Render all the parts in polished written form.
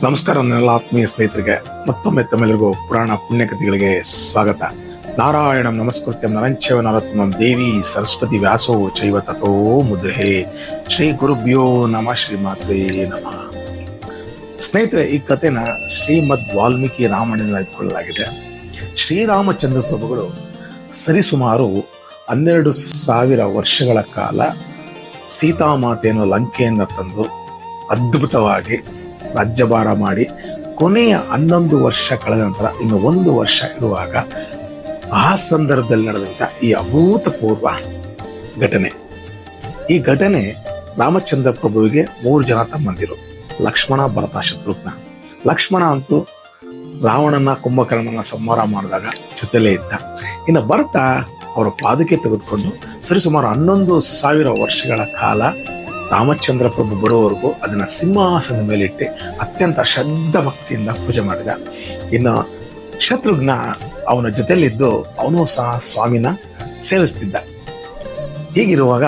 ನಮಸ್ಕಾರ ನನ್ನೆಲ್ಲ ಆತ್ಮೀಯ ಸ್ನೇಹಿತರಿಗೆ ಮತ್ತೊಮ್ಮೆ ತಮ್ಮೆಲ್ಲರಿಗೂ ಪುರಾಣ ಪುಣ್ಯಕಥೆಗಳಿಗೆ ಸ್ವಾಗತ. ನಾರಾಯಣಂ ನಮಸ್ಕೃತ್ಯಂ ನರಂಚವ ನರೋತ್ತಮಂ ದೇವಿ ಸರಸ್ವತಿ ವ್ಯಾಸೋ ಚೈವ ತಥೋ ಮುದ್ರಹೇ. ಶ್ರೀ ಗುರುಭ್ಯೋ ನಮಃ ಶ್ರೀಮಾತ್ರೇ ನಮಃ. ಸ್ನೇಹಿತರೆ, ಈ ಕಥೆನ ಶ್ರೀಮದ್ ವಾಲ್ಮೀಕಿ ರಾಮಾಯಣದಿಂದ ಇಟ್ಕೊಳ್ಳಲಾಗಿದೆ. ಶ್ರೀರಾಮಚಂದ್ರ ಪ್ರಭುಗಳು ಸರಿಸುಮಾರು 12,000 ವರ್ಷಗಳ ಕಾಲ ಸೀತಾಮಾತೆಯನ್ನು ಲಂಕೆಯಿಂದ ತಂದು ಅದ್ಭುತವಾಗಿ ರಾಜ್ಯಭಾರ ಮಾಡಿ ಕೊನೆಯ 11 ವರ್ಷ ಕಳೆದ ನಂತರ ಇನ್ನು 1 ವರ್ಷ ಇರುವಾಗ ಆ ಸಂದರ್ಭದಲ್ಲಿ ನಡೆದಂತ ಈ ಅಭೂತಪೂರ್ವ ಘಟನೆ. ಈ ಘಟನೆ ರಾಮಚಂದ್ರ ಪ್ರಭುವಿಗೆ 3 ಜನ ತಮ್ಮಂದಿರು, ಲಕ್ಷ್ಮಣ, ಭರತ, ಶತ್ರುಘ್ನ. ಲಕ್ಷ್ಮಣ ಅಂತೂ ರಾವಣನ ಕುಂಭಕರ್ಣನ ಸಂಹಾರ ಮಾಡಿದಾಗ ಜೊತೆಲೇ ಇದ್ದ. ಇನ್ನು ಭರತ ಅವರ ಪಾದಕ್ಕೆ ತೆಗೆದುಕೊಂಡು ಸರಿಸುಮಾರು 11,000 ವರ್ಷಗಳ ಕಾಲ ರಾಮಚಂದ್ರ ಪ್ರಭು ಬರುವವರೆಗೂ ಅದನ್ನ ಸಿಂಹಾಸನದ ಮೇಲಿಟ್ಟು ಅತ್ಯಂತ ಶ್ರದ್ಧಾ ಭಕ್ತಿಯಿಂದ ಪೂಜೆ ಮಾಡಿದ. ಇನ್ನು ಶತ್ರುಘ್ನ ಅವನ ಜೊತೆಲಿದ್ದು ಅವನು ಸಹ ಸ್ವಾಮಿನ ಸೇವಿಸ್ತಿದ್ದ. ಹೀಗಿರುವಾಗ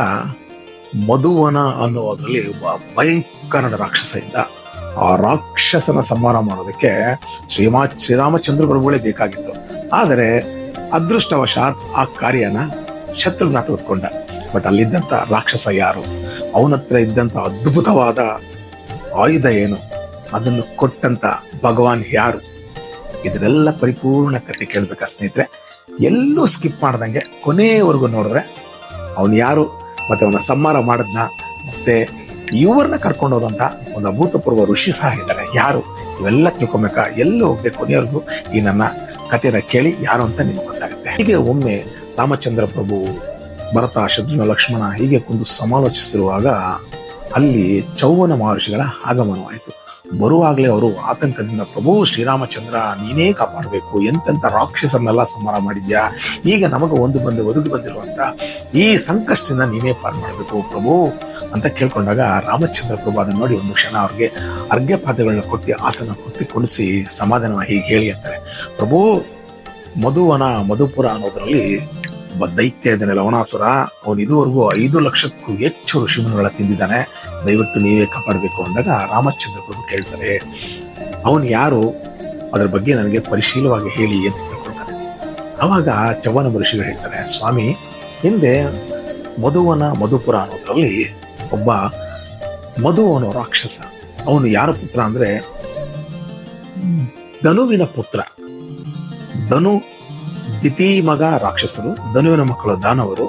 ಮಧುವನ ಅನ್ನುವುದರಲ್ಲಿ ಒಬ್ಬ ಭಯಂಕರದ ರಾಕ್ಷಸ ಇದ್ದ. ಆ ರಾಕ್ಷಸನ ಸಂಹಾರ ಮಾಡೋದಕ್ಕೆ ಶ್ರೀರಾಮಚಂದ್ರ ಪ್ರಭುಗಳೇ ಬೇಕಾಗಿತ್ತು. ಆದರೆ ಅದೃಷ್ಟವಶಾತ್ ಆ ಕಾರ್ಯನ ಶತ್ರುಘ್ನ ತೆಗೆದುಕೊಂಡ. ಬಟ್ ಅಲ್ಲಿದ್ದಂಥ ರಾಕ್ಷಸ ಯಾರು, ಅವನತ್ರ ಇದ್ದಂಥ ಅದ್ಭುತವಾದ ಆಯುಧ ಏನು, ಅದನ್ನು ಕೊಟ್ಟಂತ ಭಗವಾನ್ ಯಾರು, ಇದನ್ನೆಲ್ಲ ಪರಿಪೂರ್ಣ ಕಥೆ ಕೇಳ್ಬೇಕಾ ಸ್ನೇಹಿತರೆ. ಎಲ್ಲೂ ಸ್ಕಿಪ್ ಮಾಡ್ದಂಗೆ ಕೊನೆಯವರೆಗೂ ನೋಡಿದ್ರೆ ಅವನು ಯಾರು, ಮತ್ತೆ ಅವನ ಸಂಹಾರ ಮಾಡಿದ್ನ, ಮತ್ತೆ ಇವ್ರನ್ನ ಕರ್ಕೊಂಡೋದಂತ ಒಂದು ಅಭೂತಪೂರ್ವ ಋಷಿ ಸಹ ಇದ್ದಾರೆ, ಯಾರು, ಇವೆಲ್ಲ ತಿಳ್ಕೊಬೇಕಾ. ಎಲ್ಲೂ ಹೋಗದೆ ಕೊನೆಯವರೆಗೂ ಈ ನನ್ನ ಕಥೆನ ಕೇಳಿ ಯಾರು ಅಂತ ನಿಮ್ಗೆ ಗೊತ್ತಾಗುತ್ತೆ. ಹೀಗೆ ಒಮ್ಮೆ ರಾಮಚಂದ್ರ ಪ್ರಭು, ಭರತ, ಶತ್ರುಘ್ನ, ಲಕ್ಷ್ಮಣ ಹೀಗೆ ಕುಂದು ಸಮಾಲೋಚಿಸಿರುವಾಗ ಅಲ್ಲಿ ಚೌವನ ಮಹರ್ಷಿಗಳ ಆಗಮನವಾಯಿತು. ಬರುವಾಗಲೇ ಅವರು ಆತಂಕದಿಂದ, ಪ್ರಭು ಶ್ರೀರಾಮಚಂದ್ರ ನೀನೇ ಕಾಪಾಡಬೇಕು, ಎಂತೆಂಥ ರಾಕ್ಷಸರನ್ನೆಲ್ಲ ಸಂಹಾರ ಮಾಡಿದ್ಯಾ, ಈಗ ನಮಗೆ ಒದಗಿ ಬಂದಿರುವಂತ ಈ ಸಂಕಷ್ಟದಿಂದ ನೀನೇ ಪಾರು ಮಾಡಬೇಕು ಪ್ರಭು ಅಂತ ಕೇಳ್ಕೊಂಡಾಗ ರಾಮಚಂದ್ರ ಪ್ರಭು ಅದನ್ನ ನೋಡಿ ಒಂದು ಕ್ಷಣ ಅವ್ರಿಗೆ ಅರ್ಘ್ಯಪಾದ್ಯಗಳನ್ನ ಕೊಟ್ಟು ಆಸನ ಕೊಟ್ಟು ಕೊಡಿಸಿ ಸಮಾಧಾನವಾಗಿ ಹೀಗೆ ಹೇಳಿ ಅಂತಾರೆ, ಪ್ರಭು ಮಧುಪುರ ಅನ್ನೋದ್ರಲ್ಲಿ ಒಬ್ಬ ದೈತ್ಯ ಇದ್ದಾನೆ ಲವಣಾಸುರ, ಅವನು ಇದುವರೆಗೂ 5 ಲಕ್ಷಕ್ಕೂ ಹೆಚ್ಚು ಋಷಿಮುನಿಗಳ ತಿಂದಿದ್ದಾನೆ, ದಯವಿಟ್ಟು ನೀವೇ ಕಾಪಾಡಬೇಕು ಅಂದಾಗ ರಾಮಚಂದ್ರ ಪ್ರಭು ಕೇಳ್ತಾರೆ, ಅವನು ಯಾರು, ಅದ್ರ ಬಗ್ಗೆ ನನಗೆ ಪರಿಶೀಲವಾಗಿ ಹೇಳಿ ಅಂತ ಕೇಳ್ಕೊಳ್ತಾನೆ. ಅವಾಗ ಚವ್ವನ ಋಷಿಗಳು ಹೇಳ್ತಾರೆ, ಸ್ವಾಮಿ, ಹಿಂದೆ ಮಧುಪುರ ಅನ್ನೋದ್ರಲ್ಲಿ ಒಬ್ಬ ಮಧು ಅನ್ನೋ ರಾಕ್ಷಸ, ಅವನು ಯಾರ ಪುತ್ರ ಅಂದ್ರೆ ಧನುವಿನ ಪುತ್ರ. ಧನು ದಿತಿ ಮಗ ರಾಕ್ಷಸರು, ಧನುವಿನ ಮಕ್ಕಳು ದಾನವರು,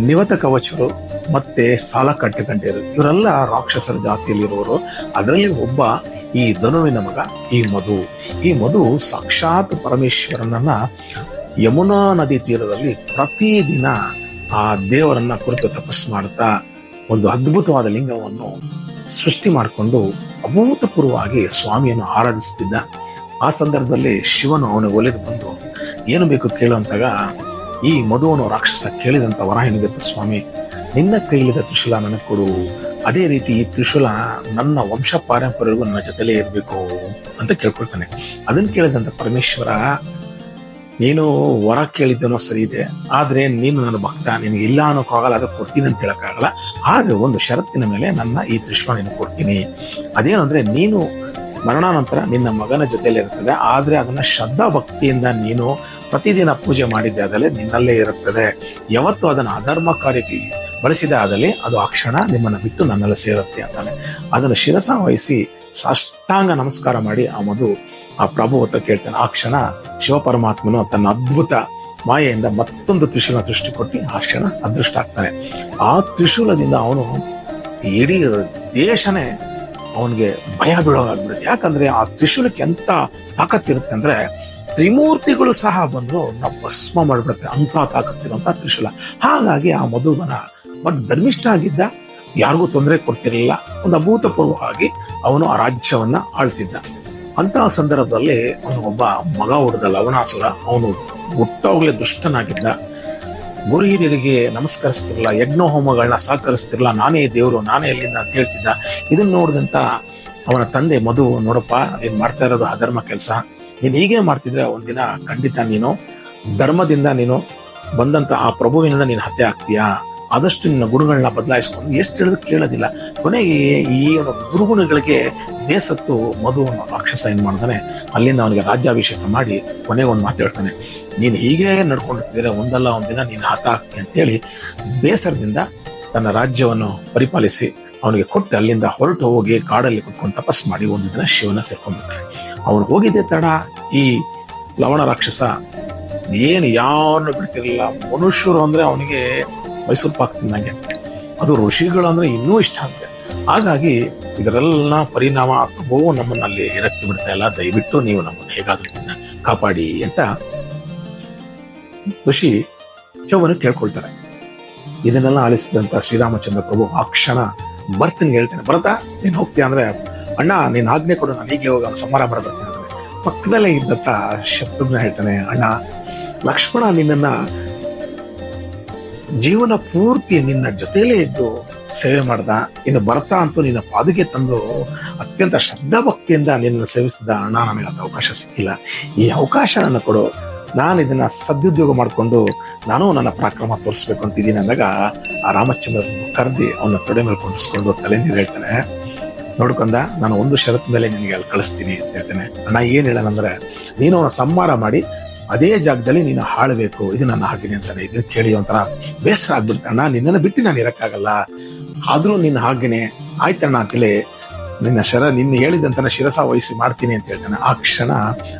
ನಿವತ ಕವಚರು ಮತ್ತೆ ಸಾಲ ಕಟ್ಟೆಗಂಟೆಯರು, ಇವರೆಲ್ಲ ರಾಕ್ಷಸರ ಜಾತಿಯಲ್ಲಿರುವವರು. ಅದರಲ್ಲಿ ಒಬ್ಬ ಈ ಧನುವಿನ ಮಗ ಈ ಮಧು ಸಾಕ್ಷಾತ್ ಪರಮೇಶ್ವರನನ್ನ ಯಮುನಾ ನದಿ ತೀರದಲ್ಲಿ ಪ್ರತಿದಿನ ಆ ದೇವರನ್ನ ಕುರಿತು ತಪಸ್ಸು ಮಾಡ್ತಾ ಒಂದು ಅದ್ಭುತವಾದ ಲಿಂಗವನ್ನು ಸೃಷ್ಟಿ ಮಾಡಿಕೊಂಡು ಅಭೂತಪೂರ್ವವಾಗಿ ಸ್ವಾಮಿಯನ್ನು ಆರಾಧಿಸುತ್ತಿದ್ದ. ಆ ಸಂದರ್ಭದಲ್ಲಿ ಶಿವನು ಅವನಿಗೆ ಒಲೆದು ಬಂದು ಏನು ಬೇಕು ಕೇಳು ಅಂತಾಗ ಈ ಮಧುವನು ರಾಕ್ಷಸ ಕೇಳಿದಂತ ವರ ಏನಿರುತ್ತೆ, ಸ್ವಾಮಿ ನಿನ್ನ ಕೈಲಿದ್ದ ತ್ರಿಶೂಲ ನನಗೆ ಕೊಡು, ಅದೇ ರೀತಿ ಈ ತ್ರಿಶೂಲ ನನ್ನ ವಂಶ ಪಾರಂಪರ್ಯಗೂ ನನ್ನ ಜೊತೆಲೇ ಇರಬೇಕು ಅಂತ ಕೇಳ್ಕೊಳ್ತಾನೆ. ಅದನ್ನು ಕೇಳಿದಂತ ಪರಮೇಶ್ವರ, ನೀನು ವರ ಕೇಳಿದ್ದನೋ ಸರಿ ಇದೆ, ಆದ್ರೆ ನೀನು ನನ್ನ ಭಕ್ತ, ನಿನಗೆ ಇಲ್ಲ ಅನ್ನೋಕ್ಕಾಗಲ್ಲ, ಅದಕ್ಕೆ ಕೊಡ್ತೀನಿ ಅಂತ ಹೇಳಕ್ಕಾಗಲ್ಲ, ಆದ್ರೆ ಒಂದು ಷರತ್ತಿನ ಮೇಲೆ ನನ್ನ ಈ ತ್ರಿಶೂಲ ನೀನು ಕೊಡ್ತೀನಿ. ಅದೇನು ಅಂದ್ರೆ, ನೀನು ಮರಣಾನಂತರ ನಿನ್ನ ಮಗನ ಜೊತೆಯಲ್ಲಿ ಇರ್ತದೆ, ಆದ್ರೆ ಅದನ್ನ ಶ್ರದ್ಧಾ ಭಕ್ತಿಯಿಂದ ನೀನು ಪ್ರತಿದಿನ ಪೂಜೆ ಮಾಡಿದ್ದೆ ಆದಲ್ಲಿ ನಿನ್ನಲ್ಲೇ ಇರುತ್ತದೆ. ಯಾವತ್ತು ಅದನ್ನು ಅಧರ್ಮ ಕಾರ್ಯಕ್ಕೆ ಬಳಸಿದೆ ಆದಲ್ಲಿ ಅದು ಆ ಕ್ಷಣ ನಿಮ್ಮನ್ನ ಬಿಟ್ಟು ನನ್ನೆಲ್ಲ ಸೇರುತ್ತೆ ಅಂತಾನೆ. ಅದನ್ನು ಶಿರಸ ವಹಿಸಿ ಸಾಷ್ಟಾಂಗ ನಮಸ್ಕಾರ ಮಾಡಿ ಆ ಪ್ರಭು ಹತ್ರ ಕೇಳ್ತಾನೆ. ಆ ಕ್ಷಣ ಶಿವಪರಮಾತ್ಮನು ತನ್ನ ಅದ್ಭುತ ಮಾಯೆಯಿಂದ ಮತ್ತೊಂದು ತ್ರಿಶೂಲ ಸೃಷ್ಟಿ ಕೊಟ್ಟು ಆ ಕ್ಷಣ ಅದೃಷ್ಟ ಆಗ್ತಾನೆ. ಆ ತ್ರಿಶೂಲದಿಂದ ಅವನು ಇಡೀ ದೇಶನೇ ಅವನಿಗೆ ಭಯ ಬೀಳೋಗಾಗ್ಬಿಡುತ್ತೆ. ಯಾಕಂದ್ರೆ ಆ ತ್ರಿಶೂಲಕ್ಕೆ ಎಂತ ತಾಕತ್ತಿರುತ್ತೆ ಅಂದ್ರೆ ತ್ರಿಮೂರ್ತಿಗಳು ಸಹ ಬಂದು ನಾವು ಭಸ್ಮ ಮಾಡಿಬಿಡುತ್ತೆ, ಅಂತ ತಾಕತ್ತಿರುವಂತ ತ್ರಿಶೂಲ. ಹಾಗಾಗಿ ಆ ಮಧುವನ ಬಟ್ ಧರ್ಮಿಷ್ಠ ಆಗಿದ್ದ, ಯಾರಿಗೂ ತೊಂದರೆ ಕೊಡ್ತಿರ್ಲಿಲ್ಲ, ಒಂದು ಅಭೂತಪೂರ್ವವಾಗಿ ಅವನು ಆ ರಾಜ್ಯವನ್ನ ಆಳ್ತಿದ್ದ. ಅಂತಹ ಸಂದರ್ಭದಲ್ಲಿ ಅವನು ಒಬ್ಬ ಮಗ ಹುಡುಗ ಲವಣಾಸುರ, ಅವನು ಹುಟ್ಟೋಗ್ಲೇ ದುಷ್ಟನಾಗಿದ್ದ, ಗುರು ಹಿರಿಯರಿಗೆ ನಮಸ್ಕರಿಸ್ತಿರ್ಲಿಲ್ಲ, ಯಜ್ಞ ಹೋಮಗಳನ್ನ ಸಹಕರಿಸ್ತಿರ್ಲಿಲ್ಲ, ನಾನೇ ದೇವರು, ನಾನೇ ಎಲ್ಲಿಂದ ಅಂತ ಹೇಳ್ತಿದ್ದ. ಇದನ್ನ ನೋಡಿದಂತ ಅವನ ತಂದೆ ಮಧು, ನೋಡಪ್ಪ ನೀನ್ ಮಾಡ್ತಾ ಇರೋದು ಅಧರ್ಮ ಕೆಲಸ, ನೀನ್ ಹೀಗೆ ಮಾಡ್ತಿದ್ರೆ ಒಂದಿನ ಖಂಡಿತ ನೀನು ಧರ್ಮದಿಂದ ನೀನು ಬಂದಂತ ಆ ಪ್ರಭುವಿನಿಂದ ನೀನು ಹತ್ಯೆ ಆಗ್ತೀಯಾ, ಆದಷ್ಟು ನಿನ್ನ ಗುಣಗಳನ್ನ ಬದಲಾಯಿಸ್ಕೊಂಡು ಎಷ್ಟು ಹೇಳಿದ್ರು ಕೇಳೋದಿಲ್ಲ. ಕೊನೆಗೆ ಈ ಒಂದು ದುರ್ಗುಣಗಳಿಗೆ ಬೇಸತ್ತು ಮಧುವನ್ನು ರಾಕ್ಷಸ ಏನ್ ಮಾಡ್ತಾನೆ, ಅಲ್ಲಿಂದ ಅವನಿಗೆ ರಾಜ್ಯಾಭಿಷೇಕ ಮಾಡಿ ಕೊನೆಗೆ ಒಂದು ಮಾತು ಹೇಳ್ತಾನೆ, ನೀನು ಹೀಗೆ ನಡ್ಕೊಂಡಿರ್ತಿದ್ರೆ ಒಂದಲ್ಲ ಒಂದಿನ ನೀನು ಹತ ಆಗ್ತಿ ಅಂತೇಳಿ ಬೇಸರದಿಂದ ತನ್ನ ರಾಜ್ಯವನ್ನು ಪರಿಪಾಲಿಸಿ ಅವನಿಗೆ ಕೊಟ್ಟು ಅಲ್ಲಿಂದ ಹೊರಟು ಹೋಗಿ ಕಾಡಲ್ಲಿ ಕುತ್ಕೊಂಡು ತಪಸ್ ಮಾಡಿ ಒಂದು ದಿನ ಶಿವನ ಸೇರ್ಕೊಂಡ್ಬಿಡ್ತಾರೆ. ಅವ್ರು ಹೋಗಿದ್ದೆ ತಡ ಈ ಲವಣ ರಾಕ್ಷಸ ಏನು ಯಾರನ್ನು ಬಿಡ್ತಿರಲಿಲ್ಲ. ಮನುಷ್ಯರು ಅಂದ್ರೆ ಅವನಿಗೆ ಮೈಸೂರು ಪಾಕ್ ತಿನ್ನಂಗೆ, ಅದು ಋಷಿಗಳು ಅಂದ್ರೆ ಇನ್ನೂ ಇಷ್ಟ ಆಗುತ್ತೆ. ಹಾಗಾಗಿ ಇದರೆಲ್ಲ ಪರಿಣಾಮ ಪ್ರಭುವು ನಮ್ಮನ್ನ ಅಲ್ಲಿ ಇರಕ್ಕೆ ಬಿಡ್ತಾ ಇಲ್ಲ, ದಯವಿಟ್ಟು ನೀವು ನಮ್ಮನ್ನು ಹೇಗಾದ್ರೂ ಕಾಪಾಡಿ ಅಂತ ಋಷಿ ಚವನು ಕೇಳ್ಕೊಳ್ತಾರೆ. ಇದನ್ನೆಲ್ಲ ಆಲಿಸಿದಂತ ಶ್ರೀರಾಮಚಂದ್ರ ಪ್ರಭು ಆ ಕ್ಷಣ ಬರ್ತೀನಿ ಹೇಳ್ತೇನೆ, ಭರತ ನೀನ್ ಹೋಗ್ತೀಯ ಅಂದ್ರೆ ಅಣ್ಣ ನೀನ್ ಆಜ್ಞೆ ಕೊಡು, ನಾನು ಈಗಲೇ ಹೋಗಿ ಅವನು ಸಂಹಾರ ಮಾಡಿ ಬರ್ತೀನಿ ಅಂದ್ರೆ ಪಕ್ಕದಲ್ಲೇ ಇದ್ದಂತ ಶತ್ರುಘ್ನ ಹೇಳ್ತಾನೆ, ಅಣ್ಣ ಲಕ್ಷ್ಮಣ ನಿನ್ನನ್ನ ಜೀವನ ಪೂರ್ತಿ ನಿನ್ನ ಜೊತೆಲೇ ಇದ್ದು ಸೇವೆ ಮಾಡ್ದ, ಇನ್ನು ಭರತ ಅಂತೂ ನಿನ್ನ ಪಾದುಗೆ ತಂದು ಅತ್ಯಂತ ಶ್ರದ್ಧಾ ಭಕ್ತಿಯಿಂದ ನಿನ್ನ ಸೇವಿಸ್ತಿದ್ದ, ಅಣ್ಣ ನನಗೆ ಅದು ಅವಕಾಶ ಸಿಕ್ಕಿಲ್ಲ, ಈ ಅವಕಾಶ ನನ್ನ ಕೊಡು, ನಾನು ಇದನ್ನ ಸದುದ್ಯೋಗ ಮಾಡಿಕೊಂಡು ನಾನು ನನ್ನ ಪರಾಕ್ರಮ ತೋರಿಸ್ಬೇಕು ಅಂತಿದ್ದೀನಿ ಅಂದಾಗ ಆ ರಾಮಚಂದ್ರ ಕರೆದಿ ಅವನ ತೊಡೆ ಮೇಲೆ ಕೊಂಡಿಸ್ಕೊಂಡು ತಲೆಂದಿರು ಹೇಳ್ತಾನೆ, ನೋಡ್ಕೊಂಡ ನಾನು ಒಂದು ಷರತ್ ಮೇಲೆ ನಿನಗೆ ಅಲ್ಲಿ ಕಳಿಸ್ತೀನಿ ಅಂತ ಹೇಳ್ತೇನೆ. ಅಣ್ಣ ಏನ್ ಹೇಳೋಣಂದ್ರೆ ನೀನು ಅವನ ಸಂಹಾರ ಮಾಡಿ ಅದೇ ಜಾಗದಲ್ಲಿ ನೀನು ಹಾಳಬೇಕು, ಇದು ನನ್ನ ಹಾಗೆನೆ ಅಂತಾನೆ. ಇದನ್ನ ಕೇಳಿ ಒಂಥರ ಬೇಸರ ಆಗ್ಬಿಡ್ತಾನೆ, ಅಣ್ಣ ನಿನ್ನನ್ನು ಬಿಟ್ಟು ನಾನು ಇರಕ್ಕಾಗಲ್ಲ, ಆದ್ರೂ ನಿನ್ನ ಹಾಗೇನೆ ಆಯ್ತಣ್ಣ ಅಂತೇಳಿ ನಿನ್ನ ಹೇಳಿದಂತನ ಶಿರಸ ವಹಿಸಿ ಮಾಡ್ತೀನಿ ಅಂತ ಹೇಳ್ತಾನೆ. ಆ ಕ್ಷಣ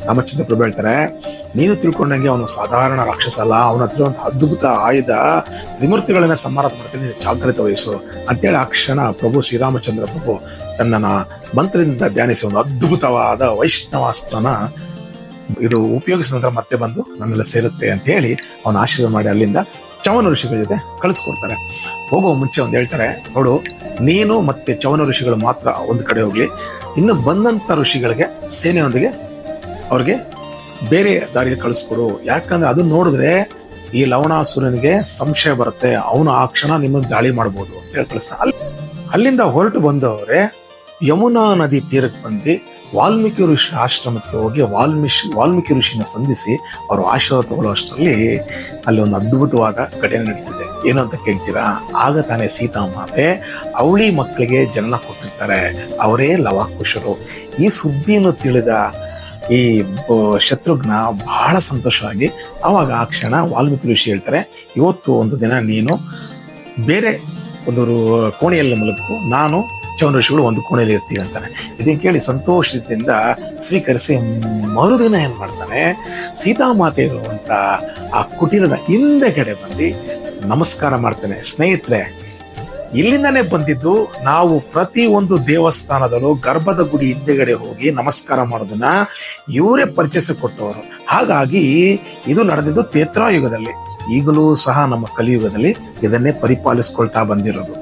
ರಾಮಚಂದ್ರ ಪ್ರಭು ಹೇಳ್ತಾರೆ, ನೀನು ತಿಳ್ಕೊಂಡಂಗೆ ಅವನು ಸಾಧಾರಣ ರಾಕ್ಷಸ ಅಲ್ಲ, ಅವನ ಹತ್ರ ಒಂದು ಅದ್ಭುತ ಆಯುಧ ವಿಮೂರ್ತಿಗಳನ್ನ ಸಂಹಾರ ಮಾಡ್ತೀನಿ, ಜಾಗ್ರತೆ ವಹಿಸು ಅಂತೇಳಿ ಆ ಕ್ಷಣ ಪ್ರಭು ಶ್ರೀರಾಮಚಂದ್ರ ಪ್ರಭು ತನ್ನ ಮಂತ್ರದಿಂದ ಧ್ಯಾನಿಸಿ ಒಂದು ಅದ್ಭುತವಾದ ವೈಷ್ಣವಾಸ್ತ್ರನ ಇದು ಉಪಯೋಗಿಸಿದ ನಂತರ ಮತ್ತೆ ಬಂದು ನನ್ನೆಲ್ಲ ಸೇರುತ್ತೆ ಅಂತ ಹೇಳಿ ಅವನ ಆಶೀರ್ವಾದ ಮಾಡಿ ಅಲ್ಲಿಂದ ಚವನ ಋಷಿಗಳ ಜೊತೆ ಕಳಿಸ್ಕೊಡ್ತಾರೆ. ಹೋಗೋ ಮುಂಚೆ ಒಂದು ಹೇಳ್ತಾರೆ, ನೋಡು ನೀನು ಮತ್ತೆ ಚವನ ಋಷಿಗಳು ಮಾತ್ರ ಒಂದು ಕಡೆ ಹೋಗ್ಲಿ, ಇನ್ನು ಬಂದಂತ ಋಷಿಗಳಿಗೆ ಸೇನೆಯೊಂದಿಗೆ ಅವ್ರಿಗೆ ಬೇರೆ ದಾರಿಗೆ ಕಳಿಸ್ಕೊಡು, ಯಾಕಂದ್ರೆ ಅದನ್ನ ನೋಡಿದ್ರೆ ಈ ಲವಣಾಸುರನಿಗೆ ಸಂಶಯ ಬರುತ್ತೆ, ಅವನು ಆ ಕ್ಷಣ ನಿಮ್ಮನ್ನು ದಾಳಿ ಮಾಡ್ಬೋದು ಅಂತ ಹೇಳಿ ಕಳಿಸ್ತಾನೆ. ಅಲ್ಲಿಂದ ಹೊರಟು ಬಂದವರೇ ಯಮುನಾ ನದಿ ತೀರಕ್ಕೆ ಬಂದು ವಾಲ್ಮೀಕಿ ಋಷಿ ಆಶ್ರಮಕ್ಕೆ ಹೋಗಿ ವಾಲ್ಮೀಕಿ ಋಷಿನ ಸಂಧಿಸಿ ಅವರು ಆಶೀರ್ವಾದ ತಗೊಳ್ಳೋ ಅಷ್ಟರಲ್ಲಿ ಅಲ್ಲಿ ಒಂದು ಅದ್ಭುತವಾದ ಘಟನೆ ನಡೀತಿದೆ. ಏನು ಅಂತ ಕೇಳ್ತೀರಾ, ಆಗ ತಾನೇ ಸೀತಾಮಾತೆ ಅವಳಿ ಮಕ್ಕಳಿಗೆ ಜನ್ಮ ಕೊಟ್ಟಿರ್ತಾರೆ, ಅವರೇ ಲವಾಕುಶರು. ಈ ಸುದ್ದಿಯನ್ನು ತಿಳಿದ ಈ ಶತ್ರುಘ್ನ ಬಹಳ ಸಂತೋಷವಾಗಿ ಅವಾಗ ಆ ಕ್ಷಣ ವಾಲ್ಮೀಕಿ ಋಷಿ ಹೇಳ್ತಾರೆ, ಇವತ್ತು ಒಂದು ದಿನ ನೀನು ಬೇರೆ ಒಂದು ಕೋಣೆಯಲ್ಲಿ ಮಲಗು, ನಾನು ಚವನ ಋಷಿಗಳು ಒಂದು ಕೋಣೆಯಲ್ಲಿ ಇರ್ತೀವಿ ಅಂತಾನೆ. ಇದನ್ನ ಕೇಳಿ ಸಂತೋಷದಿಂದ ಸ್ವೀಕರಿಸಿ ಮರುದಿನ ಏನ್ ಮಾಡ್ತಾನೆ, ಸೀತಾಮಾತೆ ಇರುವಂತ ಆ ಕುಟೀರದ ಹಿಂದೆಗಡೆ ಬಂದು ನಮಸ್ಕಾರ ಮಾಡ್ತಾನೆ. ಸ್ನೇಹಿತರೆ, ಇಲ್ಲಿಂದನೇ ಬಂದಿದ್ದು ನಾವು ಪ್ರತಿ ಒಂದು ದೇವಸ್ಥಾನದಲ್ಲೂ ಗರ್ಭದ ಗುಡಿ ಹಿಂದೆಗಡೆ ಹೋಗಿ ನಮಸ್ಕಾರ ಮಾಡೋದನ್ನ ಇವರೇ ಪರಿಚಯಿಸಿ ಕೊಟ್ಟವರು. ಹಾಗಾಗಿ ಇದು ನಡೆದಿದ್ದು ತ್ರೇತಾಯುಗದಲ್ಲಿ, ಈಗಲೂ ಸಹ ನಮ್ಮ ಕಲಿಯುಗದಲ್ಲಿ ಇದನ್ನೇ ಪರಿಪಾಲಿಸ್ಕೊಳ್ತಾ ಬಂದಿರೋದು.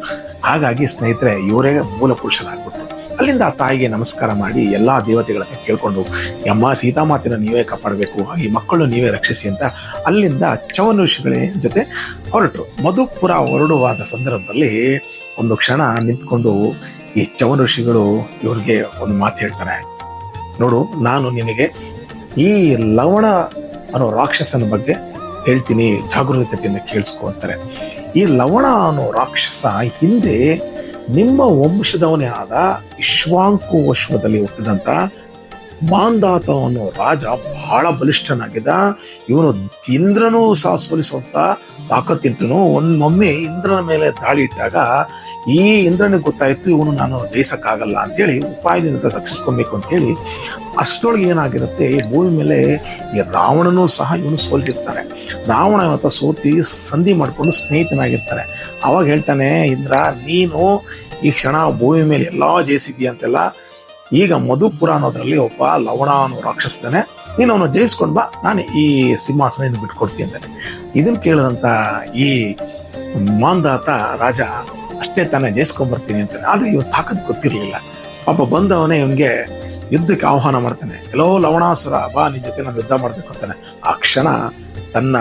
ಹಾಗಾಗಿ ಸ್ನೇಹಿತರೆ, ಇವರೇ ಮೂಲ ಪುರುಷರಾಗ್ಬಿಟ್ರು. ಅಲ್ಲಿಂದ ಆ ತಾಯಿಗೆ ನಮಸ್ಕಾರ ಮಾಡಿ ಎಲ್ಲಾ ದೇವತೆಗಳನ್ನ ಕೇಳ್ಕೊಂಡು, ಅಮ್ಮ ಸೀತಾಮಾತಿನ ನೀವೇ ಕಾಪಾಡಬೇಕು, ಈ ಮಕ್ಕಳು ನೀವೇ ರಕ್ಷಿಸಿ ಅಂತ ಅಲ್ಲಿಂದ ಚವನ ಋಷಿಗಳ ಜೊತೆ ಹೊರಟರು. ಮಧುಪುರ ಹೊರಡುವಾದ ಸಂದರ್ಭದಲ್ಲಿ ಒಂದು ಕ್ಷಣ ನಿಂತ್ಕೊಂಡು ಈ ಚವನ ಋಷಿಗಳು ಇವ್ರಿಗೆ ಒಂದು ಮಾತು ಹೇಳ್ತಾರೆ, ನೋಡು ನಾನು ನಿನಗೆ ಈ ಲವಣ ಅನ್ನೋ ರಾಕ್ಷಸನ ಬಗ್ಗೆ ಹೇಳ್ತೀನಿ, ಜಾಗರೂಕತೆಯನ್ನು ಕೇಳಿಸ್ಕೊ ಅಂತಾರೆ. ಈ ಲವಣ ಅನ್ನೋ ರಾಕ್ಷಸ ಹಿಂದೆ ನಿಮ್ಮ ವಂಶದವನೇ ಆದ ಇಶ್ವಾಂಕು ವಶ್ವದಲ್ಲಿ ಹುಟ್ಟಿದಂತ ಮಾಂಧಾತ ಅನ್ನೋ ರಾಜ ಬಹಳ ಬಲಿಷ್ಠನಾಗಿದ್ದ. ಇವನು ಇಂದ್ರನೂ ಸಹ ಸೋಲಿಸುವಂತ ತಾಕತ್ತಿಟ್ಟನು. ಒಮ್ಮೆ ಇಂದ್ರನ ಮೇಲೆ ದಾಳಿ ಇಟ್ಟಾಗ ಈ ಇಂದ್ರನಿಗೆ ಗೊತ್ತಾಯ್ತು ಇವನು ನಾನು ಜಯಿಸಕ್ಕಾಗಲ್ಲ ಅಂತೇಳಿ ಉಪಾಯದಿಂದ ರಕ್ಷಿಸ್ಕೊಬೇಕು ಅಂತೇಳಿ ಅಷ್ಟರೊಳಗೆ ಏನಾಗಿರುತ್ತೆ, ಈ ಭೂಮಿ ಮೇಲೆ ಈ ರಾವಣನೂ ಸಹ ಇವನು ಸೋಲ್ತಿರ್ತಾನೆ. ರಾವಣ ಇವತ್ತ ಸೋತಿ ಸಂಧಿ ಮಾಡ್ಕೊಂಡು ಸ್ನೇಹಿತನಾಗಿರ್ತಾನೆ. ಅವಾಗ ಹೇಳ್ತಾನೆ, ಇಂದ್ರ ನೀನು ಈ ಕ್ಷಣ ಭೂಮಿ ಮೇಲೆ ಎಲ್ಲಾ ಜಯಿಸಿದ್ಯಾ ಅಂತೆಲ್ಲ, ಈಗ ಮಧುಪುರ ಅನ್ನೋದ್ರಲ್ಲಿ ಒಬ್ಬ ಲವಣ ಅನ್ನೋ ರಾಕ್ಷಸನೇ, ನೀನು ಅವನು ಜಯಿಸ್ಕೊಂಡ್ ಬಾ, ನಾನು ಈ ಸಿಂಹಾಸನ ಬಿಟ್ಕೊಡ್ತೀನಿ ಅಂತಾನೆ. ಇದನ್ನ ಕೇಳಿದಂತ ಈ ಮಾಂಧಾತ ರಾಜ ಅಷ್ಟೇ ತಾನೇ ಜಯಿಸ್ಕೊಂಡ್ ಬರ್ತೀನಿ ಅಂತಾನೆ. ಆದ್ರೆ ಇವನ್ ತಾಕತ್ ಗೊತ್ತಿರ್ಲಿಲ್ಲ. ಪಾಪ ಬಂದವನೇ ಇವನ್ಗೆ ಯುದ್ಧಕ್ಕೆ ಆಹ್ವಾನ ಮಾಡ್ತಾನೆ. ಎಲ್ಲೋ ಲವಣಾಸುರ ಬಾ, ನಿನ್ ಜೊತೆ ನಾನು ಯುದ್ಧ ಮಾಡ್ಬೇಕು ಅಂತಾನೆ. ಆ ಕ್ಷಣ ತನ್ನ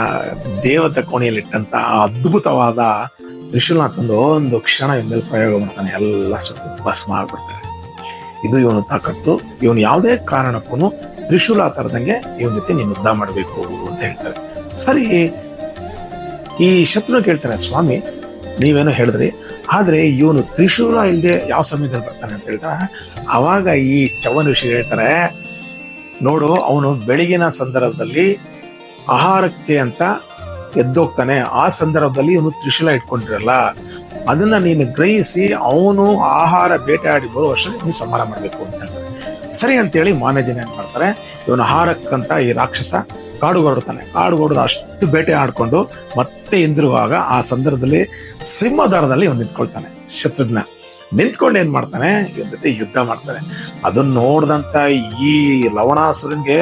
ದೇವತೆ ಕೋಣೆಯಲ್ಲಿಟ್ಟಂತ ಅದ್ಭುತವಾದ ತ್ರಿಶೂಲ ತಂದು ಒಂದು ಕ್ಷಣ ಇವನ ಮೇಲೆ ಪ್ರಯೋಗ ಮಾಡ್ತಾನೆ. ಎಲ್ಲ ಸುಟ್ಟು ಭಸ್ಮ ಆಗ್ಬಿಡ್ತಾನೆ. ಇದು ಇವನು ತಾಕತ್ತು. ಇವನು ಯಾವುದೇ ಕಾರಣಕ್ಕೂ ತ್ರಿಶೂಲ ತರದಂಗೆ ಇವನ ಜೊತೆ ನೀನು ಯುದ್ಧ ಮಾಡಬೇಕು ಅಂತ ಹೇಳ್ತಾರೆ. ಸರಿ, ಈ ಶತ್ರು ಕೇಳ್ತಾನೆ, ಸ್ವಾಮಿ ನೀವೇನೋ ಹೇಳಿದ್ರಿ, ಆದ್ರೆ ಇವನು ತ್ರಿಶೂಲ ಇಲ್ಲದೆ ಯಾವ ಸಮಯದಲ್ಲಿ ಬರ್ತಾನೆ ಅಂತ ಹೇಳ್ತಾನೆ. ಅವಾಗ ಈ ಚವನ ಋಷಿ ಹೇಳ್ತಾರೆ, ನೋಡು, ಅವನು ಬೆಳಗಿನ ಸಂದರ್ಭದಲ್ಲಿ ಆಹಾರಕ್ಕೆ ಅಂತ ಎದ್ದೋಗ್ತಾನೆ. ಆ ಸಂದರ್ಭದಲ್ಲಿ ಇವನು ತ್ರಿಶೂಲ ಇಟ್ಕೊಂಡಿರಲ್ಲ. ಅದನ್ನ ನೀನು ಗ್ರಹಿಸಿ ಅವನು ಆಹಾರ ಬೇಟೆಯಾಡಿ ಬರೋ ವರ್ಷದಲ್ಲಿ ನೀನು ಸಂಹಾರ ಮಾಡ್ಬೇಕು ಅಂತ ಹೇಳ್ತಾರೆ. ಸರಿ ಅಂತೇಳಿ ಮಾರನೇ ದಿನ ಏನ್ ಮಾಡ್ತಾರೆ, ಇವನು ಆಹಾರಕ್ಕಂತ ಈ ರಾಕ್ಷಸ ಕಾಡುಗೊರಡ್ತಾನೆ. ಕಾಡುಗೊಡ್ದು ಅಷ್ಟು ಬೇಟೆ ಆಡ್ಕೊಂಡು ಮತ್ತೆ ಹಿಂದಿರುವಾಗ ಆ ಸಂದರ್ಭದಲ್ಲಿ ಸಿಂಹದಾರದಲ್ಲಿ ಇವನು ನಿಂತ್ಕೊಳ್ತಾನೆ. ಶತ್ರುಘ್ನ ನಿಂತ್ಕೊಂಡು ಏನ್ ಮಾಡ್ತಾನೆ, ಇವನ ಜೊತೆ ಯುದ್ಧ ಮಾಡ್ತಾನೆ. ಅದನ್ನ ನೋಡ್ದಂತ ಈ ಲವಣಾಸುರನ್ಗೆ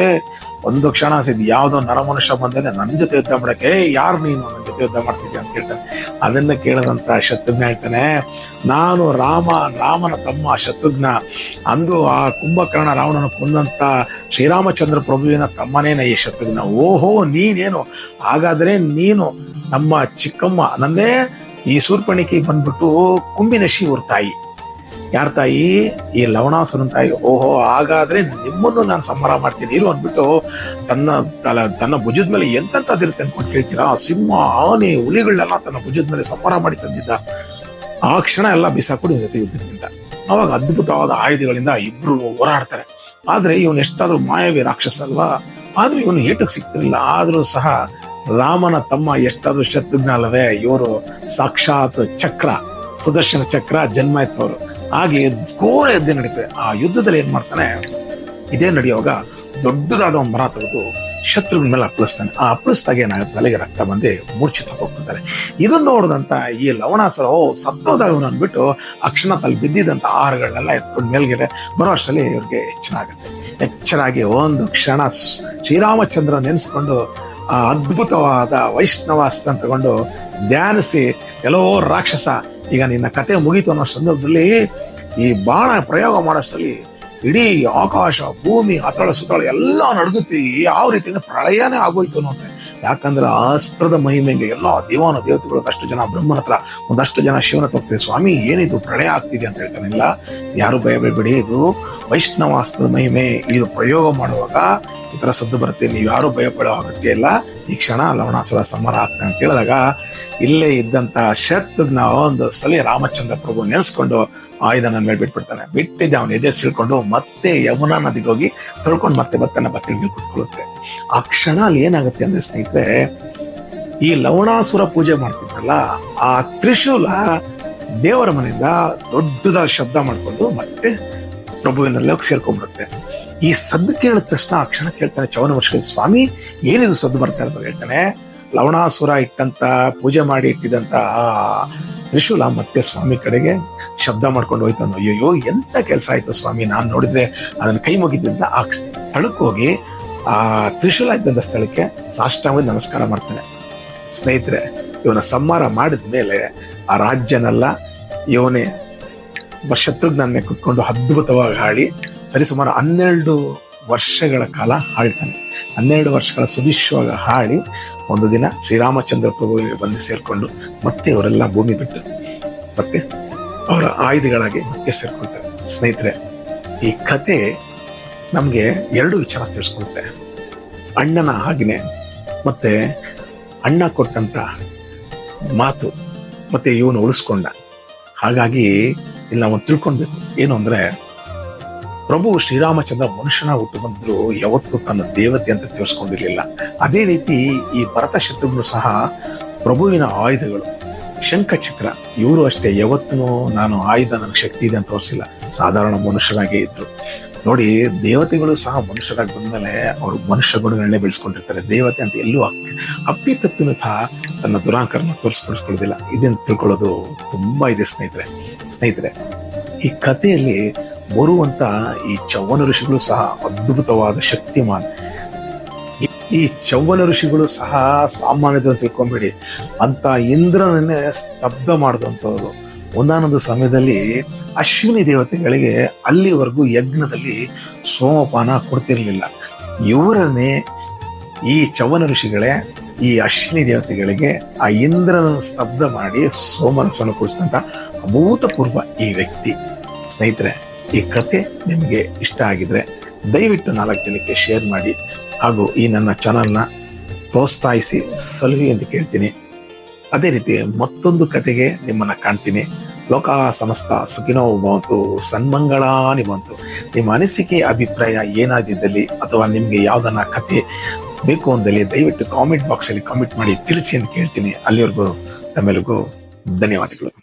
ಒಂದು ಕ್ಷಣ ಸಿದ್ದು, ಯಾವ್ದೋ ನರಮನುಷ್ಯ ಬಂದೇನೆ ನನ್ನ ಜೊತೆ ಯುದ್ಧ ಮಾಡಕ್ಕೆ, ಯಾರು ನೀನು ನನ್ನ ಜೊತೆ ಯುದ್ಧ ಮಾಡ್ತಿದ್ಯಾ ಅಂತ ಹೇಳ್ತಾನೆ. ಅದನ್ನ ಕೇಳದಂತ ಶತ್ರುಘ್ನ ಹೇಳ್ತಾನೆ, ನಾನು ರಾಮನ ತಮ್ಮ ಶತ್ರುಘ್ನ. ಅಂದು ಆ ಕುಂಭಕರ್ಣ ರಾವಣನ ಕೊಂದಂತ ಶ್ರೀರಾಮಚಂದ್ರ ಪ್ರಭುವಿನ ತಮ್ಮನೇನ ಈ ಶತ್ರುಘ್ನ. ಓಹೋ, ನೀನೇನು ಹಾಗಾದ್ರೆ ನೀನು ನಮ್ಮ ಚಿಕ್ಕಮ್ಮ ನನ್ನೇ ಈ ಶೂರ್ಪಣಿಕೆ ಬಂದ್ಬಿಟ್ಟು ಕುಂಬಿನಶಿ ಇವ್ರ ತಾಯಿ. ಯಾರ ತಾಯಿ? ಈ ಲವಣಾಸುರನ ತಾಯಿ. ಓಹೋ, ಹಾಗಾದ್ರೆ ನಿಮ್ಮನ್ನು ನಾನು ಸಂಹಾರ ಮಾಡ್ತೀನಿ ಇರು ಅಂದ್ಬಿಟ್ಟು ತನ್ನ ಭುಜದ ಮೇಲೆ ಎಂತಂತದಿರುತ್ತೆ ಅನ್ಕೊಂಡು ಕೇಳ್ತೀರಾ, ಸಿಂಹ, ಆನೆ, ಹುಲಿಗಳನ್ನೆಲ್ಲ ತನ್ನ ಭುಜದ ಮೇಲೆ ಸಂಹಾರ ಮಾಡಿ ತಂದಿದ್ದ. ಆ ಕ್ಷಣ ಎಲ್ಲ ಬಿಸಾಕೊಂಡು ಜೊತೆ ಯುದ್ಧದಿಂದ ಅವಾಗ ಅದ್ಭುತವಾದ ಆಯುಧಗಳಿಂದ ಇಬ್ರು ಹೋರಾಡ್ತಾರೆ. ಆದ್ರೆ ಇವನು ಎಷ್ಟಾದ್ರೂ ಮಾಯಾವಿ ರಾಕ್ಷಸ ಅಲ್ವಾ, ಆದ್ರೂ ಇವನು ಏಟಕ್ಕೆ ಸಿಗ್ತಿರ್ಲಿಲ್ಲ. ಆದ್ರೂ ಸಹ ರಾಮನ ತಮ್ಮ ಎಷ್ಟಾದ್ರೂ ಶತ್ರುಘ್ನ ಅಲ್ಲವೇ, ಇವರು ಸಾಕ್ಷಾತ್ ಚಕ್ರ, ಸುದರ್ಶನ ಚಕ್ರ ಜನ್ಮ ಇತ್ತವರು. ಹಾಗೆ ಘೋರ ಯುದ್ಧ ನಡೀತದೆ. ಆ ಯುದ್ಧದಲ್ಲಿ ಏನ್ ಮಾಡ್ತಾನೆ, ಇದೇ ನಡೆಯುವಾಗ ದೊಡ್ಡದಾದ ಒಂದು ಮರ ತೆಗೆದು ಶತ್ರುಗಳ ಮೇಲೆ ಅಪ್ಪಳಿಸ್ತಾನೆ. ಆ ಅಪ್ಪಳಿಸಿದಾಗ ಏನಾಗುತ್ತೆ, ತಲೆಗೆ ರಕ್ತ ಬಂದು ಮೂರ್ಛಿತ ಹೋಗ್ತಾರೆ. ಇದನ್ನ ನೋಡಿದಂತ ಈ ಲವಣಾಸುರ ಸತ್ತೋದವನು ಅಂದ್ಬಿಟ್ಟು ಆ ಕ್ಷಣ ತಲೆ ಬಿದ್ದಿದ್ದಂತ ಆಹಾರಗಳನ್ನೆಲ್ಲ ಎತ್ಕೊಂಡು ಮೇಲ್ಗಡೆ ಬರೋ ಅಷ್ಟರಲ್ಲಿ ಇವ್ರಿಗೆ ಎಚ್ಚರಾಗಿ ಒಂದು ಕ್ಷಣ ಶ್ರೀರಾಮಚಂದ್ರ ನೆನೆಸ್ಕೊಂಡು ಆ ಅದ್ಭುತವಾದ ವೈಷ್ಣವಾಸ್ತ್ರ ತಗೊಂಡು ಧ್ಯಾನಿಸಿ, ಎಲ್ಲೋ ರಾಕ್ಷಸ ಈಗ ನಿನ್ನ ಕತೆ ಮುಗೀತು ಅನ್ನೋ ಸಂದರ್ಭದಲ್ಲಿ ಈ ಬಾಣ ಪ್ರಯೋಗ ಮಾಡೋಷ್ಟರಲ್ಲಿ ಇಡೀ ಆಕಾಶ, ಭೂಮಿ, ಅತಳ ಸುತ್ತಳ ಎಲ್ಲ ನಡುಗುತ್ತೆ. ಯಾವ ರೀತಿಯಿಂದ ಪ್ರಳಯನೇ ಆಗೋಯ್ತು ಅನ್ನೋಂತೆ. ಯಾಕಂದ್ರೆ ಆ ಅಸ್ತ್ರದ ಮಹಿಮೆಗೆ ಎಲ್ಲ ದೇವಾನು ದೇವತೆಗಳು, ಒಂದಷ್ಟು ಜನ ಬ್ರಹ್ಮನ ಹತ್ರ, ಒಂದಷ್ಟು ಜನ ಶಿವನ ಹತ್ರ ಹೋಗ್ತಾರೆ, ಸ್ವಾಮಿ ಏನಿದು ಪ್ರಳಯ ಆಗ್ತಿದೆ ಅಂತ ಹೇಳ್ತಾನೆ. ಇಲ್ಲ, ಯಾರು ಭಯ ಬಿಡಿ, ಇದು ವೈಷ್ಣವಾಸ್ತ್ರದ ಮಹಿಮೆ. ಇದು ಪ್ರಯೋಗ ಮಾಡುವಾಗ ಈ ತರ ಸದ್ದು ಬರುತ್ತೆ, ನೀವು ಯಾರು ಭಯ ಪಡೋ ಅಗತ್ಯ ಇಲ್ಲ, ಈ ಕ್ಷಣ ಲವಣಾಸುರ ಸಂಹಾರ ಆಗ್ತಾನೆ ಅಂತ ಹೇಳಿದಾಗ ಇಲ್ಲೇ ಇದ್ದಂತ ಶತ್ರುಘ್ನ ಒಂದು ಸಲ ರಾಮಚಂದ್ರ ಪ್ರಭು ನೆನೆಸ್ಕೊಂಡು ಆಯುಧ ನನ್ನ ಮೇಲೆ ಬಿಟ್ಬಿಡ್ತಾನೆ. ಬಿಟ್ಟಿದ್ದೆ ಅವನು ಎದೆ ಸಿಳ್ಕೊಂಡು ಮತ್ತೆ ಯಮುನಾ ನದಿಗೆ ಹೋಗಿ ತೊಳ್ಕೊಂಡು ಮತ್ತೆ ಬರ್ತಾನೆ, ಬಕೆಟ್ಗೆ ಕುತ್ಕೊಳ್ಳುತ್ತೆ. ಆ ಕ್ಷಣ ಅಲ್ಲಿ ಏನಾಗುತ್ತೆ ಅಂದ್ರೆ ಸ್ನೇಹಿತರೆ, ಈ ಲವಣಾಸುರ ಪೂಜೆ ಮಾಡ್ತಿದ್ದಲ್ಲ, ಆ ತ್ರಿಶೂಲ ದೇವರ ಮನೆಯಿಂದ ದೊಡ್ಡದಾದ ಶಬ್ದ ಮಾಡ್ಕೊಂಡು ಮತ್ತೆ ಪ್ರಭುವಿನಲ್ಲಿ ಹೋಗಿ ಸೇರ್ಕೊಂಡ್ಬಿಡುತ್ತೆ. ಈ ಸದ್ದು ಕೇಳಿದ ತಕ್ಷಣ ಆ ಕ್ಷಣ ಕೇಳ್ತಾನೆ ಚವನ ವರ್ಷ, ಸ್ವಾಮಿ ಏನಿದು ಸದ್ದು ಬರ್ತಾ ಇರೋದು ಹೇಳ್ತಾನೆ. ಲವಣಾಸುರ ಇಟ್ಟಂತ ಪೂಜೆ ಮಾಡಿ ಇಟ್ಟಿದಂತ ಆ ತ್ರಿಶೂಲ ಮತ್ತೆ ಸ್ವಾಮಿ ಕಡೆಗೆ ಶಬ್ದ ಮಾಡ್ಕೊಂಡು ಹೋಯ್ತಾನು. ಅಯ್ಯೋ, ಎಂತ ಕೆಲಸ ಆಯ್ತು ಸ್ವಾಮಿ, ನಾನು ನೋಡಿದ್ರೆ ಅದನ್ನ ಕೈ ಮುಗಿದ್ದಿಂದ ಆ ಸ್ಥಳಕ್ಕೆ ಹೋಗಿ ಆ ತ್ರಿಶೂಲ ಇದ್ದಂತ ಸ್ಥಳಕ್ಕೆ ಸಾಷ್ಟಾಂಗ ನಮಸ್ಕಾರ ಮಾಡ್ತಾನೆ. ಸ್ನೇಹಿತರೆ, ಇವನ ಸಂಹಾರ ಮಾಡಿದ ಮೇಲೆ ಆ ರಾಜ್ಯನೆಲ್ಲ ಇವನೇ ಶತ್ರುಘ್ನೇ ಕುತ್ಕೊಂಡು ಅದ್ಭುತವಾಗಿ ಹಾಡಿ ಸರಿಸುಮಾರು 12 ವರ್ಷಗಳ ಕಾಲ ಹಾಡ್ತಾನೆ. 12 ವರ್ಷಗಳ ಸುಭಿಶ್ವವಾಗಿ ಹಾಡಿ ಒಂದು ದಿನ ಶ್ರೀರಾಮಚಂದ್ರ ಪ್ರಭುವಿಗೆ ಬಂದು ಸೇರ್ಕೊಂಡು ಮತ್ತೆ ಇವರೆಲ್ಲ ಭೂಮಿ ಬಿಟ್ಟು ಮತ್ತೆ ಅವರ ಆಯುಧಗಳಾಗಿ ಮತ್ತೆ ಸೇರ್ಕೊಳ್ತಾರೆ. ಸ್ನೇಹಿತರೆ, ಈ ಕತೆ ನಮ್ಗೆ 2 ವಿಚಾರ ತಿಳಿಸ್ಕೊಳುತ್ತೆ. ಅಣ್ಣನ ಆಜ್ಞೆ ಮತ್ತೆ ಅಣ್ಣ ಕೊಟ್ಟಂತ ಮಾತು ಮತ್ತೆ ಇವನು ಉಳಿಸ್ಕೊಂಡ. ಹಾಗಾಗಿ ಇಲ್ಲಿ ನಾವು ತಿಳ್ಕೊಳ್ಬೇಕು ಏನು ಅಂದ್ರೆ, ಪ್ರಭು ಶ್ರೀರಾಮಚಂದ್ರ ಮನುಷ್ಯನ ಹುಟ್ಟು ಬಂದ್ರು ಯಾವತ್ತು ತನ್ನ ದೇವತೆ ಅಂತ ತೋರಿಸ್ಕೊಂಡಿರ್ಲಿಲ್ಲ. ಅದೇ ರೀತಿ ಈ ಭರತ ಶತ್ರುಘ್ನು ಸಹ ಪ್ರಭುವಿನ ಆಯುಧಗಳು, ಶಂಖಚಕ್ರ, ಇವರು ಅಷ್ಟೇ ಯಾವತ್ತೂ ನಾನು ಆಯುಧ ನನಗೆ ಶಕ್ತಿ ಇದೆ ಅಂತ ತೋರಿಸಿಲ್ಲ, ಸಾಧಾರಣ ಮನುಷ್ಯರಾಗೇ ಇದ್ರು. ನೋಡಿ, ದೇವತೆಗಳು ಸಹ ಮನುಷ್ಯರಾಗಿ ಬಂದ್ಮೇಲೆ ಅವರು ಮನುಷ್ಯ ಗುಣಗಳನ್ನೇ ಬೆಳೆಸ್ಕೊಂಡಿರ್ತಾರೆ. ದೇವತೆ ಅಂತ ಎಲ್ಲೂ ಅಪ್ಪಿ ತಪ್ಪಿನೂ ಸಹ ತನ್ನ ದುರಾಂಕರನ ತೋರಿಸ್ಕೊಳ್ಸ್ಕೊಳ್ಳೋದಿಲ್ಲ. ಇದನ್ನು ತಿಳ್ಕೊಳ್ಳೋದು ತುಂಬಾ ಇದೆ ಸ್ನೇಹಿತರೆ. ಈ ಕಥೆಯಲ್ಲಿ ಬರುವಂತ ಈ ಚವ್ವನ ಋಷಿಗಳು ಸಹ ಅದ್ಭುತವಾದ ಶಕ್ತಿಮಾನ್. ಈ ಚವ್ವನ ಋಷಿಗಳು ಸಹ ಸಾಮಾನ್ಯದ ತಿಳ್ಕೊಂಬೇಡಿ, ಅಂತ ಇಂದ್ರನನ್ನೇ ಸ್ತಬ್ಧ ಮಾಡಿದಂಥವ್ರು. ಒಂದಾನೊಂದು ಸಮಯದಲ್ಲಿ ಅಶ್ವಿನಿ ದೇವತೆಗಳಿಗೆ ಅಲ್ಲಿವರೆಗೂ ಯಜ್ಞದಲ್ಲಿ ಸೋಮಪಾನ ಕೊಡ್ತಿರ್ಲಿಲ್ಲ. ಇವರನ್ನೇ ಈ ಚವ್ವನ ಋಷಿಗಳೇ ಈ ಅಶ್ವಿನಿ ದೇವತೆಗಳಿಗೆ ಆ ಇಂದ್ರನ ಸ್ತಬ್ಧ ಮಾಡಿ ಸೋಮರಸವನ್ನು ಕೊಡಿಸಿದಂತ ಅಭೂತಪೂರ್ವ ಈ ವ್ಯಕ್ತಿ. ಸ್ನೇಹಿತರೆ, ಈ ಕತೆ ನಿಮಗೆ ಇಷ್ಟ ಆಗಿದ್ರೆ ದಯವಿಟ್ಟು 4 ಜನಕ್ಕೆ ಶೇರ್ ಮಾಡಿ ಹಾಗೂ ಈ ನನ್ನ ಚಾನಲ್ನ ಪ್ರೋತ್ಸಾಹಿಸಿ ಸಲಹೆ ಎಂದು ಕೇಳ್ತೀನಿ. ಅದೇ ರೀತಿ ಮತ್ತೊಂದು ಕತೆಗೆ ನಿಮ್ಮನ್ನ ಕಾಣ್ತೀನಿ. ಲೋಕ ಸಮಸ್ತ ಸುಖಿನೋ ಭವಂತು, ಸನ್ಮಂಗಳಾನಿ ಭವಂತು. ನಿಮ್ಮ ಅನಿಸಿಕೆ ಅಭಿಪ್ರಾಯ ಏನಾದಿದ್ದಲ್ಲಿ ಅಥವಾ ನಿಮ್ಗೆ ಯಾವ್ದನ್ನ ಕತೆ ಬೇಕು ಅಂದಲ್ಲಿ ದಯವಿಟ್ಟು ಕಾಮೆಂಟ್ ಬಾಕ್ಸ್ ಅಲ್ಲಿ ಕಾಮೆಂಟ್ ಮಾಡಿ ತಿಳಿಸಿ ಅಂತ ಕೇಳ್ತೀನಿ. ಅಲ್ಲಿವರೆಗೂ ತಮ್ಮೆಲ್ಲರಿಗೂ ಧನ್ಯವಾದಗಳು.